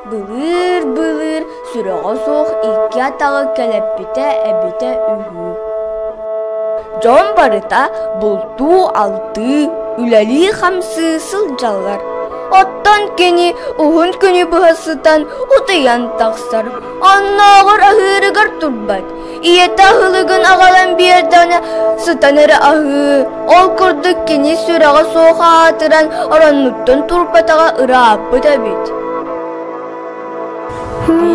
Былыр сүрөҕө суох икки атаҕы кэлэппитэ эбитэ үһү. Дьон барыта бултуу алты үлэли хамсыы сылдьаллар. Оттон кини уһун күнү быһасытан утуйан тахсар. Оннооҕор аһыырыгар турбат. Ийэтэ аһылыгын аҕалан биэрдэҕинэ сытаныры аһыы. Ол курдук кини сүрэҕэ суох аатыран ороннуттан турбатаҕа ырааппыт эбит.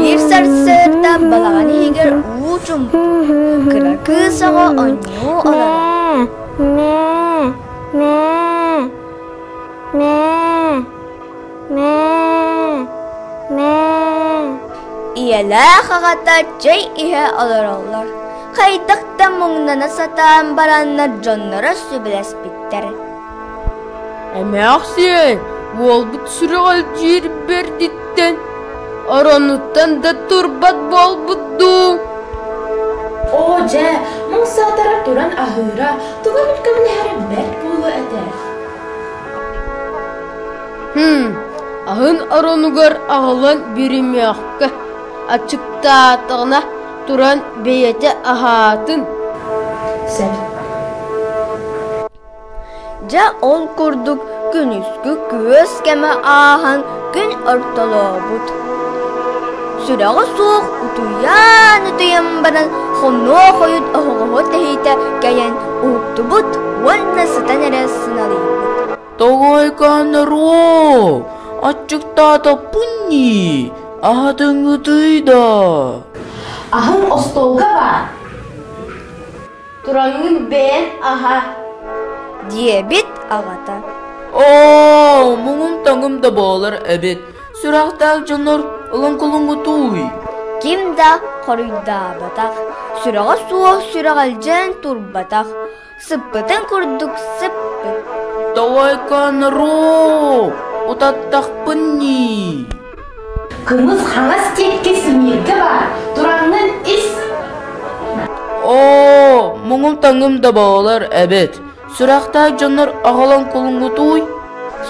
Бир сарсыырда балаҕан иһигэр уу чумпу. Кыра кыысаҕа оннуу олара. Иэлээх аҕата чэй иһэ олороллор. Хайдахта муҥнана сатаан бараннар дьоннора сүбэлэспиттэр. Эмээх сиэн, уолбут сүрэҕэл дьиир бердиттэн. Оронуттан да турбат болбутду. О, дьэ, муҥ саатара туран аһыыра, туга бүткэмин бэрт буолу этэ. Аһын оронугар аҕалан биримэхкэ. Ачыктаатыгына туран бэйэтэ аһаатын. Сэр. Дьэ ол курдук күнүскү күөс кэмэ ааһан күн ортолообут. Сүрэҕэ суох утуйан баран хонноо хойут оһоҕоһо тэһиитэ кэйэн ууттубут уонна сытан эрэ сыналыйбыт. Тогойканаро, ачыктаата пунни, аһатыҥҥытыйда. Аһын остолга бар. Тураңын бээн аһа. Диэбит аҕата. Оо, муҥум таҥым да болар эбит. Сүрэхтээх дьоннор ылан кулуҥҥутуй. Ким да хоруйдаабатах. Сүрэҕэ суох сүрэҕэлдьэн турбатах. Сыппытын курдук сыппыт. Тогойканаро, утаттахпынни. Кымыз хаңас текке симирге бар. Тураңнын ис. Оо, муҥум таҥым да болар эбит. Сүрэхтээх дьоннор аҕалан кулуҥҥутуй.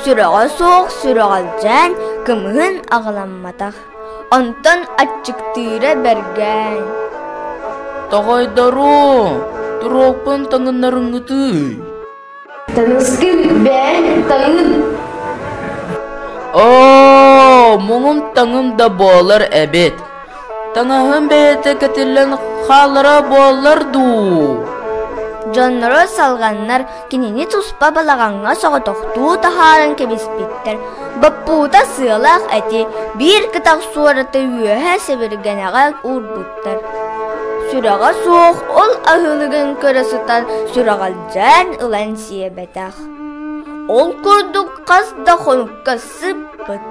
Сүрэҕэ суох сүрэҕэлдьэн кымыһын аҕаламматах. Онтон аччыктыыра бэргэн. Тогойдаро, туруоппун таҥыннарыҥҥытый. Таныскын бээн таҥын. Оо, муҥум таҥым да болар эбит. Таҥаһын бэйэтэ кэтиллэн хаалара болларду. Дьонноро салганнар кинини туспа балаҕаҥҥа соҕотохтуу таһааран кэбиспиттэр. Баппуута сыалаах эти биир кытах суораты үөһэ себиргэнэҕэ уурбуттар. Сүрэҕэ суох ол аһылыгын көрөсүтан сүрэҕэлдьэн ылан сиэбэтэх. Ол курдук хас да хонукка сыппыт.